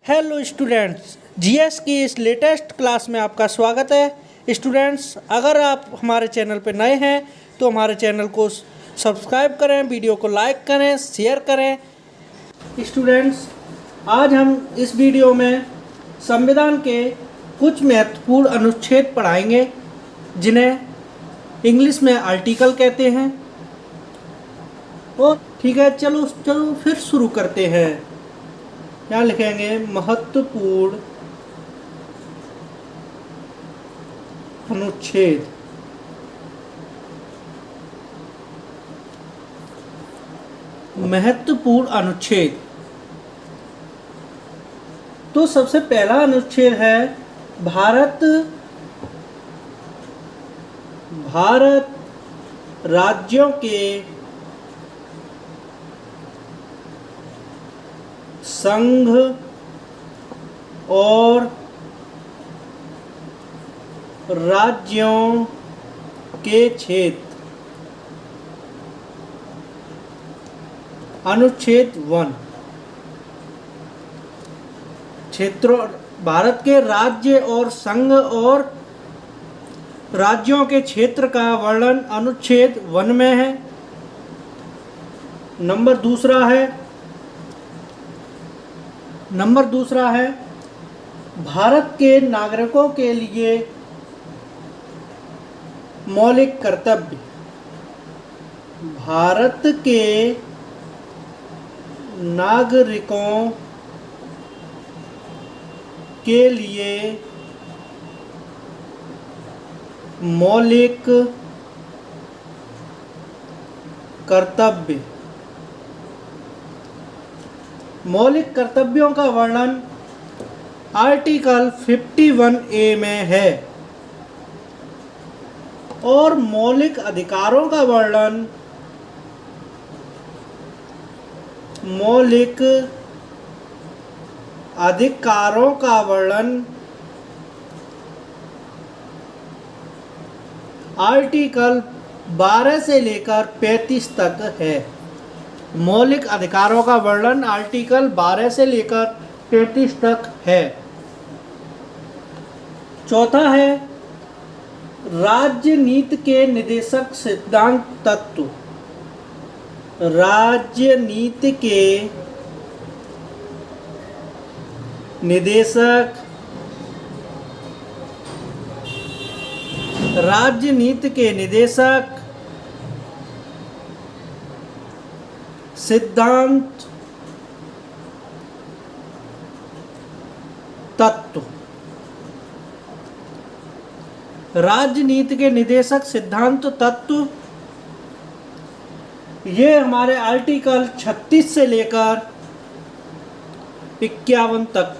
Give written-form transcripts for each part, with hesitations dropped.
Hello students, GS की इस latest class में आपका स्वागत है। स्टूडेंट्स, अगर आप हमारे चैनल पर नए हैं तो हमारे चैनल को सब्सक्राइब करें, वीडियो को लाइक करें, शेयर करें। स्टूडेंट्स, आज हम इस वीडियो में संविधान के कुछ महत्वपूर्ण अनुच्छेद पढ़ाएंगे जिन्हें इंग्लिश में आर्टिकल कहते हैं। और ठीक है, चलो फिर शुरू करते हैं। यहाँ लिखेंगे महत्वपूर्ण अनुच्छेद। महत्वपूर्ण अनुच्छेद, तो सबसे पहला अनुच्छेद है भारत राज्यों के संघ और राज्यों के क्षेत्र। अनुच्छेद 1, क्षेत्रों, भारत के राज्य और संघ और राज्यों के क्षेत्र का वर्णन अनुच्छेद 1 में है। नंबर दूसरा है भारत के नागरिकों के लिए मौलिक कर्तव्य। भारत के नागरिकों के लिए मौलिक कर्तव्य। मौलिक कर्तव्यों का वर्णन आर्टिकल 51A में है और मौलिक अधिकारों का वर्णन आर्टिकल 12 से लेकर 35 तक है। मौलिक अधिकारों का वर्णन आर्टिकल 12 से लेकर 35 तक है। चौथा है राजनीति के निदेशक सिद्धांत तत्व। राजनीति के निदेशक सिद्धांत तत्व। राजनीति के निदेशक सिद्धांत तत्व ये हमारे आर्टिकल 36 से लेकर 51 तक।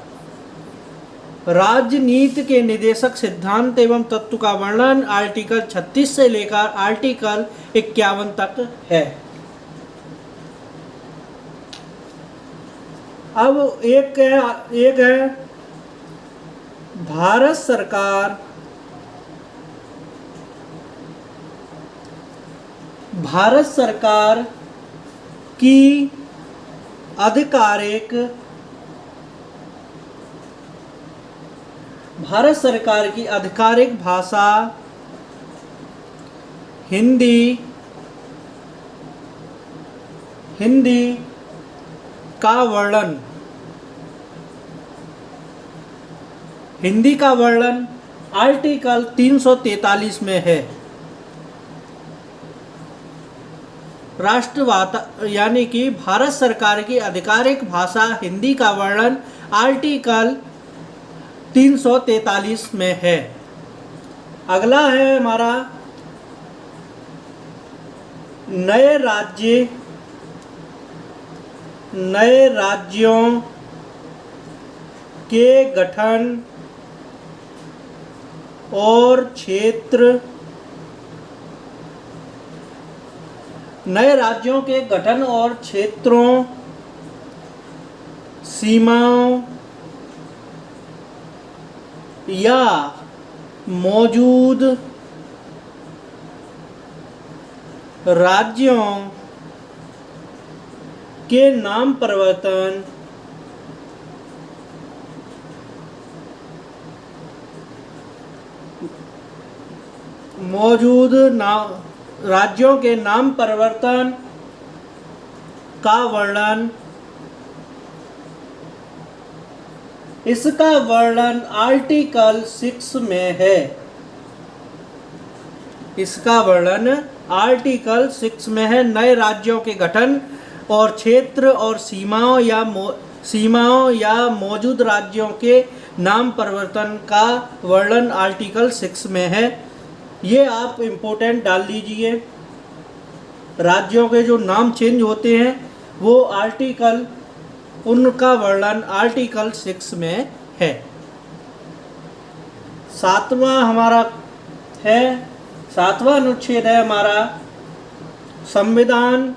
राजनीति के निदेशक सिद्धांत एवं तत्व का वर्णन आर्टिकल 36 से लेकर आर्टिकल 51 तक है। अब एक है भारत सरकार की आधिकारिक भाषा हिंदी का वर्णन आर्टिकल 343 में है। राष्ट्रभाषा यानी कि भारत सरकार की आधिकारिक भाषा हिंदी का वर्णन आर्टिकल 343 में है। अगला है हमारा नए राज्यों के गठन और क्षेत्र। नए राज्यों के गठन और क्षेत्रों, सीमाओं या मौजूद राज्यों के नाम परिवर्तन मौजूद राज्यों के नाम परिवर्तन का वर्णन, इसका वर्णन आर्टिकल 6 में है। इसका वर्णन आर्टिकल 6 में है। नए राज्यों के गठन और क्षेत्र और सीमाओं या मौजूद राज्यों के नाम परिवर्तन का वर्णन आर्टिकल 6 में है। ये आप इम्पोर्टेंट डाल लीजिए। राज्यों के जो नाम चेंज होते हैं वो उनका वर्णन आर्टिकल 6 में है। 7वां अनुच्छेद है हमारा संविधान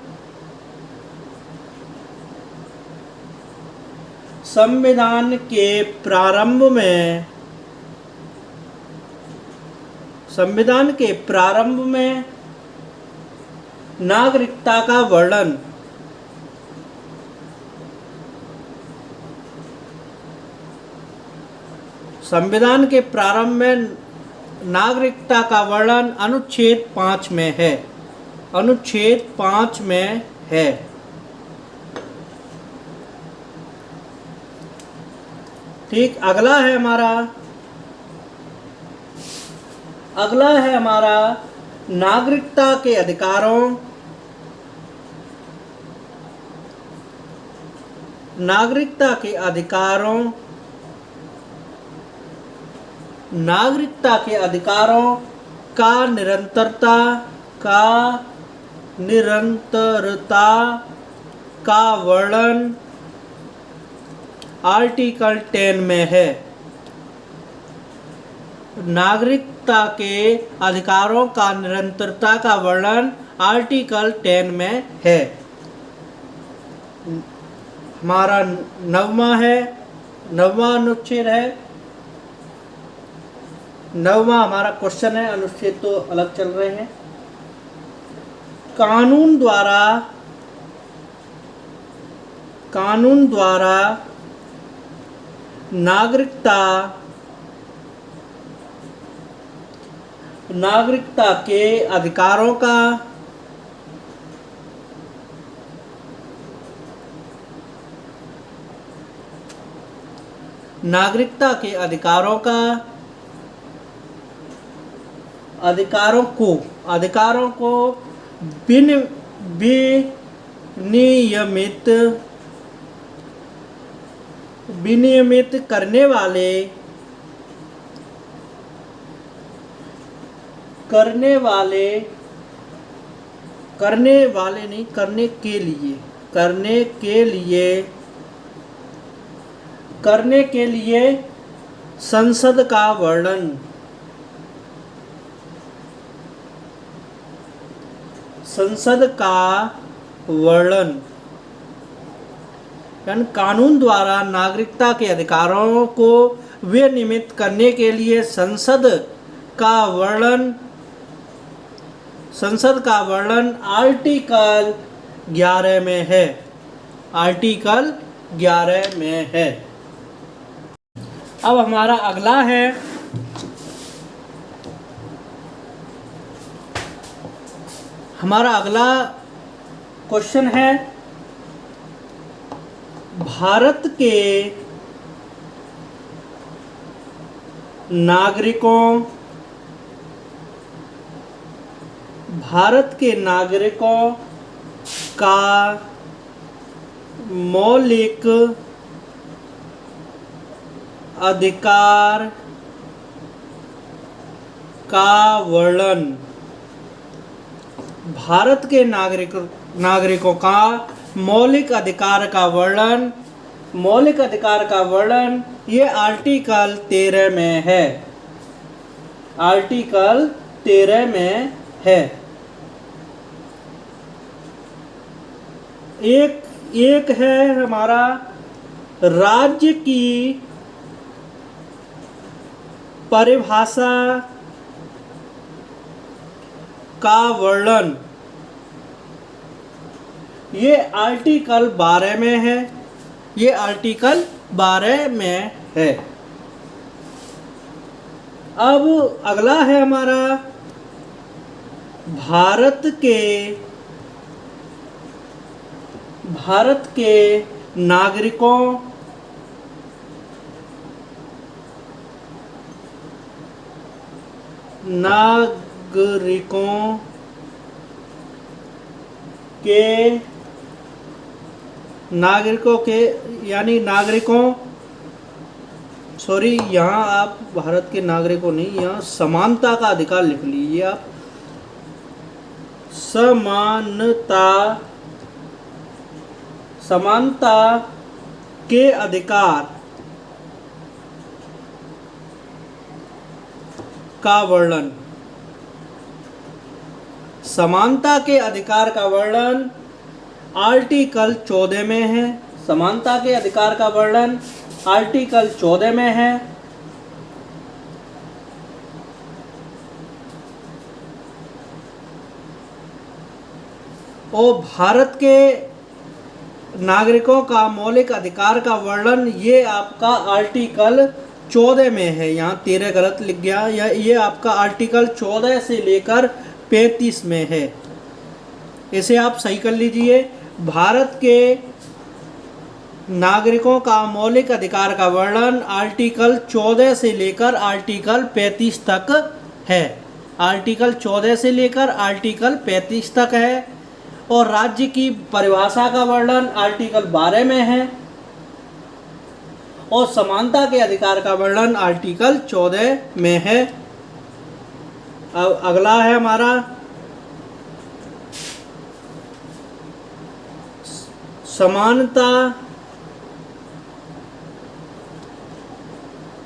के प्रारंभ में नागरिकता का वर्णन। संविधान के प्रारंभ में नागरिकता का वर्णन अनुच्छेद 5 में है। अनुच्छेद 5 में है। ठीक, अगला है हमारा नागरिकता के अधिकारों। नागरिकता के अधिकारों का निरंतरता का वर्णन आर्टिकल 10 में है। नागरिकता के अधिकारों का निरंतरता का वर्णन आर्टिकल 10 में है। हमारा 9वां अनुच्छेद है। 9वां हमारा क्वेश्चन है, अनुच्छेद तो अलग चल रहे हैं। कानून द्वारा नागरिकता के अधिकारों का अधिकारों को विनियमित करने के लिए संसद का वर्णन। यानी कानून द्वारा नागरिकता के अधिकारों को विनियमित करने के लिए संसद का वर्णन आर्टिकल 11 में है। आर्टिकल 11 में है। अब हमारा अगला क्वेश्चन है भारत के नागरिकों का मौलिक अधिकार का वर्णन। भारत के नागरिकों का मौलिक अधिकार का वर्णन ये आर्टिकल 13 में है। आर्टिकल 13 में है। एक है हमारा राज्य की परिभाषा का वर्णन। ये आर्टिकल 12 में है। अब अगला है हमारा भारत के नागरिकों सॉरी, यहाँ आप भारत के नागरिकों नहीं, यहाँ समानता का अधिकार लिख लीजिए आप। समानता के अधिकार का वर्णन। समानता के अधिकार का वर्णन आर्टिकल 14 में है। समानता के अधिकार का वर्णन आर्टिकल 14 में है। और भारत के नागरिकों का मौलिक अधिकार का वर्णन ये आपका आर्टिकल 14 में है। यहाँ 13 गलत लिख गया, ये आपका आर्टिकल 14 से लेकर 35 में है। इसे आप सही कर लीजिए। भारत के नागरिकों का मौलिक अधिकार का वर्णन आर्टिकल 14 से लेकर आर्टिकल 35 तक है। आर्टिकल 14 से लेकर आर्टिकल 35 तक है। और राज्य की परिभाषा का वर्णन आर्टिकल 12 में है। और समानता के अधिकार का वर्णन आर्टिकल 14 में है। अब अगला है हमारा समानता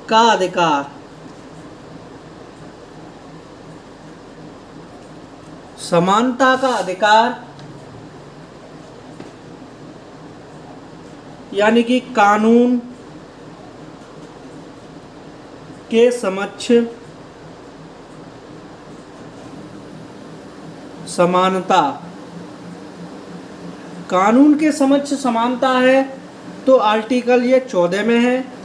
का अधिकार। समानता का अधिकार यानी कि कानून के समक्ष समानता। कानून के समक्ष समानता है तो आर्टिकल ये 14 में है।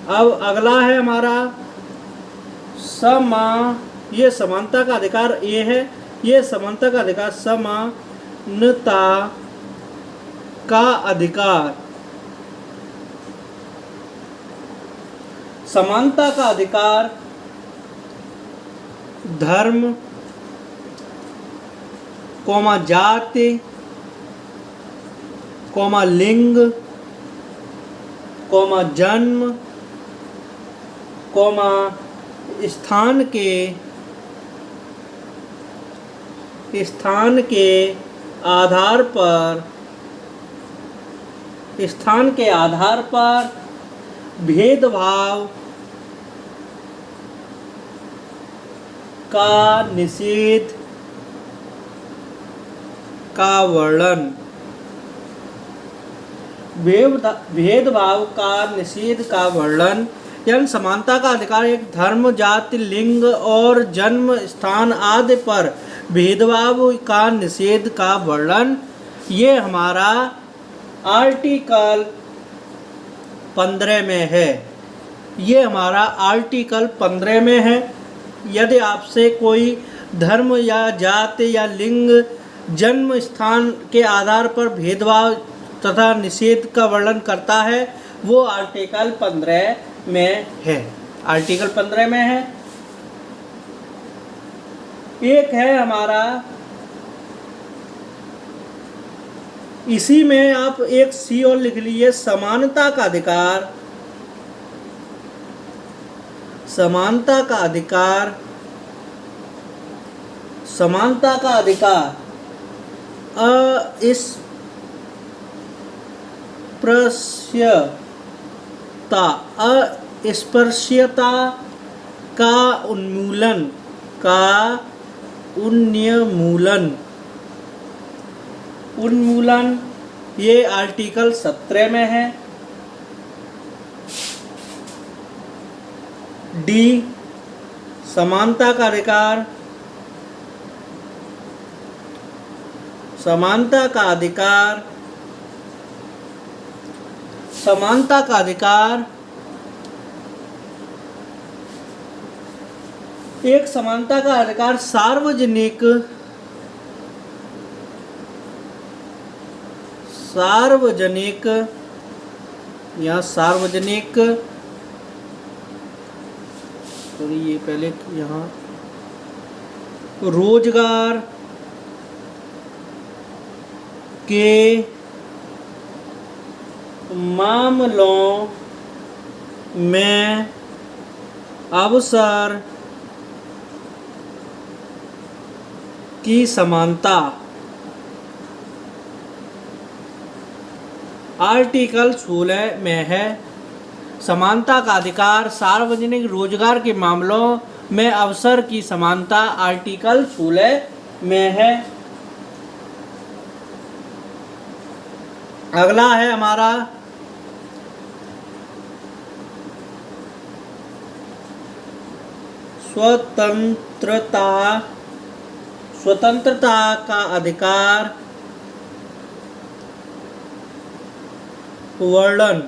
अब अगला है हमारा ये समानता का अधिकार ये है। ये समानता का अधिकार समानता का अधिकार। समानता का अधिकार धर्म, जाति, लिंग, जन्म, स्थान के आधार पर भेदभाव का निषेध का वर्णन। भेदभाव का निषेध का वर्णन यानी समानता का अधिकार एक धर्म, जाति, लिंग और जन्म स्थान आदि पर भेदभाव का निषेध का वर्णन ये हमारा आर्टिकल 15 में है। ये हमारा आर्टिकल 15 में है। यदि आपसे कोई धर्म या जाति या लिंग, जन्म स्थान के आधार पर भेदभाव तथा निषेध का वर्णन करता है वो आर्टिकल 15 में है। आर्टिकल 15 में है। एक है हमारा, इसी में आप एक सी और लिख लीजिए, समानता का अधिकार। समानता का अधिकार, समानता का अधिकार अस्पृश्यता का उन्मूलन ये आर्टिकल 17 में है। डी समानता का अधिकार, समानता का अधिकार, समानता का अधिकार एक समानता का अधिकार सार्वजनिक या सार्वजनिक, सॉरी ये पहले यहाँ, रोजगार के मामलों में अवसर की समानता। आर्टिकल 16 में है, समानता का अधिकार सार्वजनिक रोजगार के मामलों में अवसर की समानता आर्टिकल 16 में है। अगला है हमारा स्वतंत्रता का अधिकार वर्णन।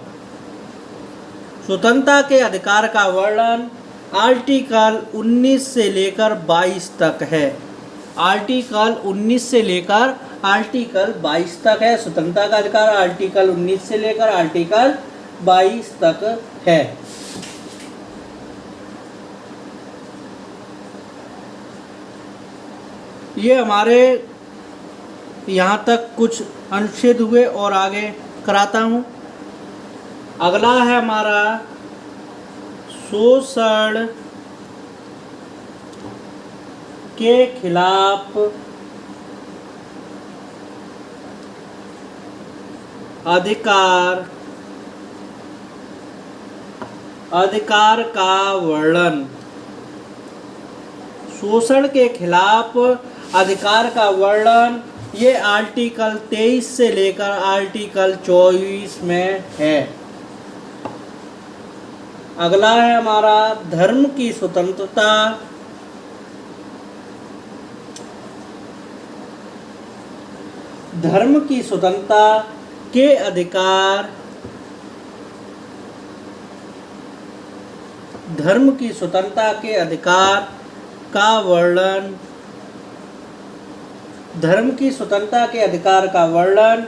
स्वतंत्रता के अधिकार का वर्णन आर्टिकल 19 से लेकर 22 तक है। आर्टिकल 19 से लेकर आर्टिकल 22 तक है। स्वतंत्रता का अधिकार आर्टिकल 19 से लेकर आर्टिकल 22 तक है। ये हमारे यहाँ तक कुछ अनुच्छेद हुए और आगे कराता हूँ। अगला है हमारा शोषण के खिलाफ अधिकार का वर्णन। शोषण के खिलाफ अधिकार का वर्णन ये आर्टिकल 23 से लेकर आर्टिकल 24 में है। अगला है हमारा धर्म की स्वतंत्रता। धर्म की स्वतंत्रता के अधिकार, धर्म की स्वतंत्रता के अधिकार का वर्णन। धर्म की स्वतंत्रता के अधिकार का वर्णन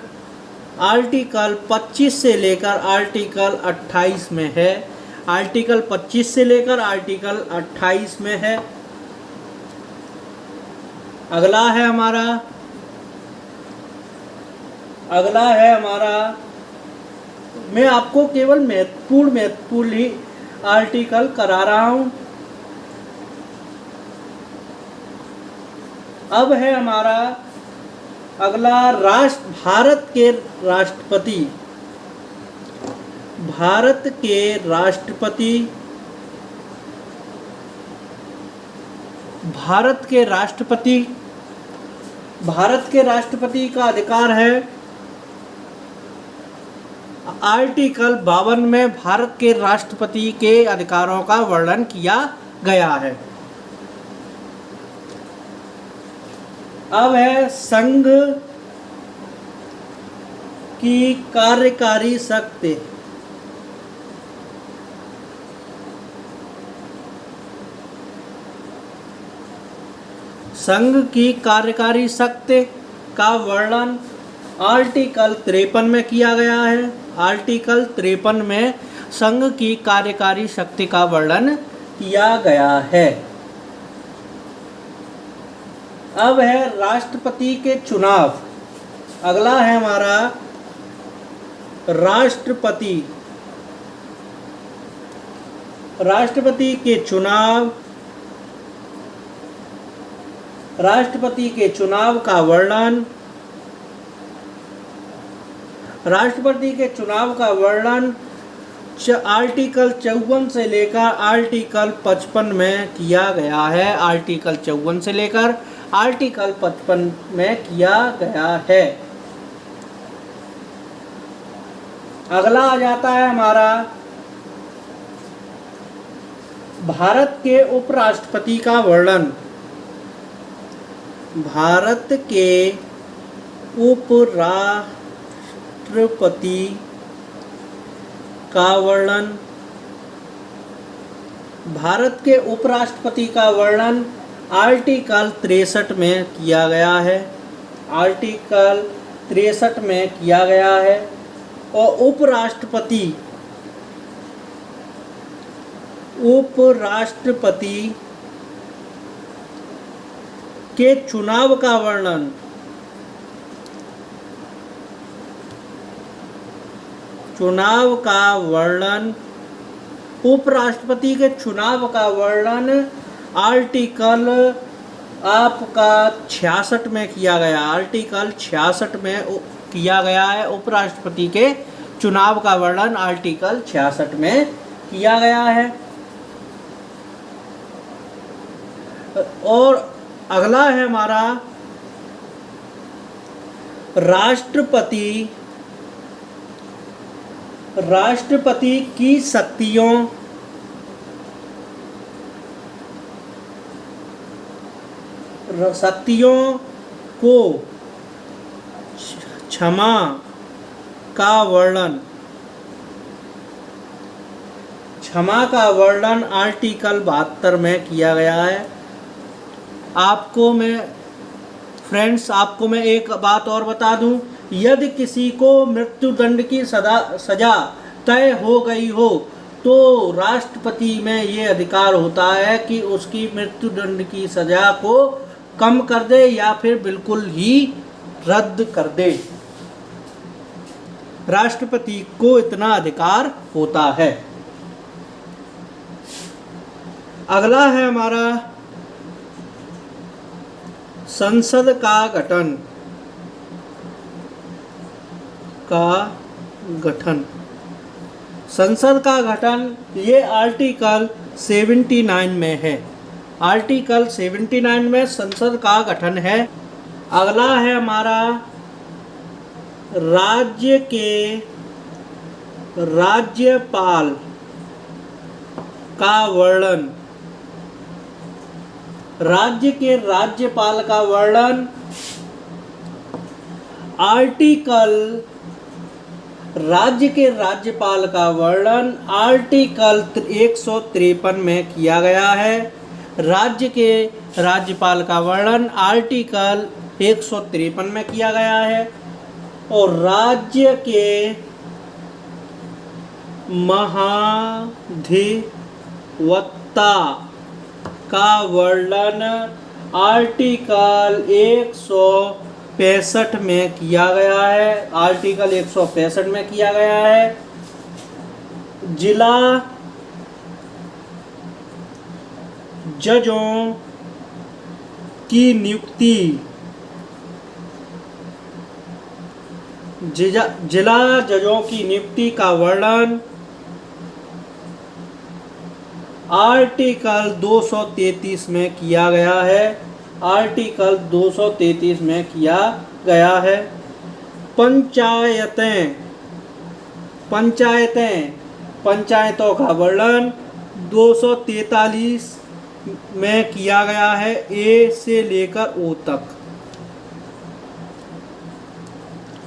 आर्टिकल 25 से लेकर आर्टिकल 28 में है। आर्टिकल 25 से लेकर आर्टिकल 28 में है। अगला है हमारा मैं आपको केवल महत्वपूर्ण ही आर्टिकल करा रहा हूं। अब है हमारा अगला भारत के राष्ट्रपति। भारत के राष्ट्रपति का अधिकार है आर्टिकल 52 में। भारत के राष्ट्रपति के अधिकारों का वर्णन किया गया है। अब है संघ की कार्यकारी शक्ति। संघ की कार्यकारी शक्ति का वर्णन आर्टिकल 53 में किया गया है। आर्टिकल 53 में संघ की कार्यकारी शक्ति का वर्णन किया गया है। अब है राष्ट्रपति के चुनाव। अगला है हमारा राष्ट्रपति के चुनाव। राष्ट्रपति के चुनाव का वर्णन। राष्ट्रपति के चुनाव का वर्णन आर्टिकल 54 से लेकर आर्टिकल 55 में किया गया है। आर्टिकल 54 से लेकर आर्टिकल 55 में किया गया है। अगला आ जाता है हमारा भारत के उपराष्ट्रपति का वर्णन। भारत के उपराष्ट्रपति का वर्णन भारत के उपराष्ट्रपति का वर्णन आर्टिकल 63 में किया गया है। आर्टिकल 63 में किया गया है। और उपराष्ट्रपति के चुनाव का वर्णन उपराष्ट्रपति के चुनाव का वर्णन आर्टिकल आपका 66 में किया गया। आर्टिकल 66 में किया गया है। उपराष्ट्रपति के चुनाव का वर्णन आर्टिकल 66 में किया गया है। और अगला है हमारा राष्ट्रपति की शक्तियों को क्षमा का वर्णन आर्टिकल 72 में किया गया है। आपको मैं एक बात और बता दूं, यदि किसी को मृत्युदंड की सजा तय हो गई हो तो राष्ट्रपति में ये अधिकार होता है कि उसकी मृत्युदंड की सजा को कम कर दे या फिर बिल्कुल ही रद्द कर दे। राष्ट्रपति को इतना अधिकार होता है। अगला है हमारा संसद का गठन। संसद का गठन ये आर्टिकल 79 में है। आर्टिकल 79 में संसद का गठन है। अगला है हमारा राज्य के राज्यपाल का वर्णन। राज्य के राज्यपाल का वर्णन राज्य के राज्यपाल का वर्णन आर्टिकल 153 में किया गया है। राज्य के राज्यपाल का वर्णन आर्टिकल 153 में किया गया है। और राज्य के महाधिवक्ता का वर्णन आर्टिकल 165 में किया गया है। आर्टिकल 165 में किया गया है। जिला जजों की नियुक्ति जिला जजों की नियुक्ति का वर्णन आर्टिकल 233 में किया गया है। आर्टिकल 233 में किया गया है। पंचायतों का वर्णन 243 में किया गया है, ए से लेकर ओ तक।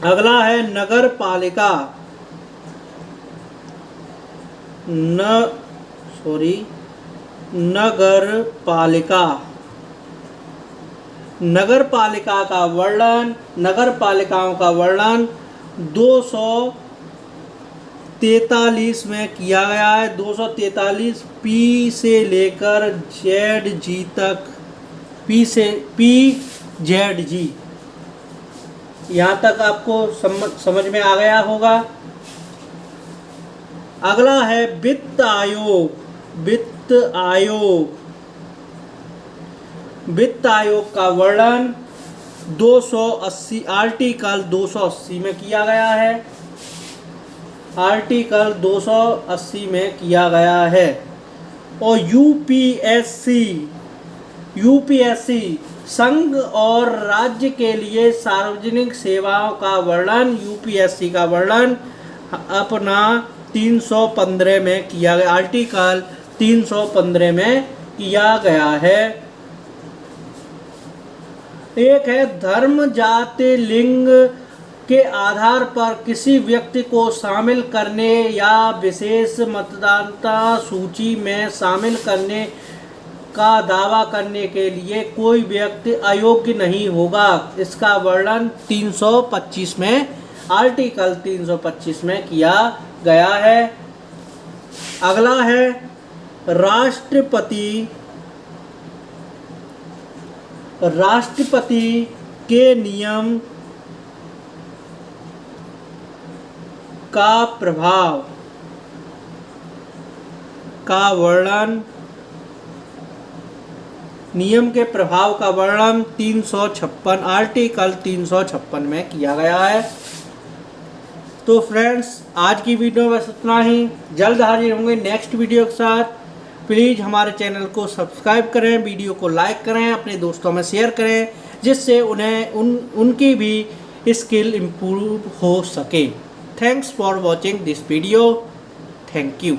अगला है नगर पालिका। नगर पालिका का वर्णन नगर पालिकाओं का वर्णन 243 में किया गया है। 243 पी से लेकर जेड जी तक, पी जेड जी, यहाँ तक आपको समझ में आ गया होगा। अगला है वित्त आयोग का वर्णन 280 आर्टिकल 280 में किया गया है। आर्टिकल 280 में किया गया है। और यूपीएससी संघ और राज्य के लिए सार्वजनिक सेवाओं का वर्णन, यूपीएससी का वर्णन अपना 315 में किया गया। आर्टिकल 315 में किया गया है। एक है धर्म, जाति, लिंग के आधार पर किसी व्यक्ति को शामिल करने या विशेष मतदाता सूची में शामिल करने का दावा करने के लिए कोई व्यक्ति अयोग्य नहीं होगा। इसका वर्णन 325 में, आर्टिकल 325 में किया गया है। अगला है राष्ट्रपति के नियम का प्रभाव का वर्णन, नियम के प्रभाव का वर्णन 356, आर्टिकल 356 में किया गया है। तो फ्रेंड्स, आज की वीडियो में बस इतना ही। जल्द हाजिर होंगे नेक्स्ट वीडियो के साथ। प्लीज़ हमारे चैनल को सब्सक्राइब करें, वीडियो को लाइक करें, अपने दोस्तों में शेयर करें, जिससे उन्हें उनकी भी स्किल इम्प्रूव हो सके। Thanks for watching this video. Thank you.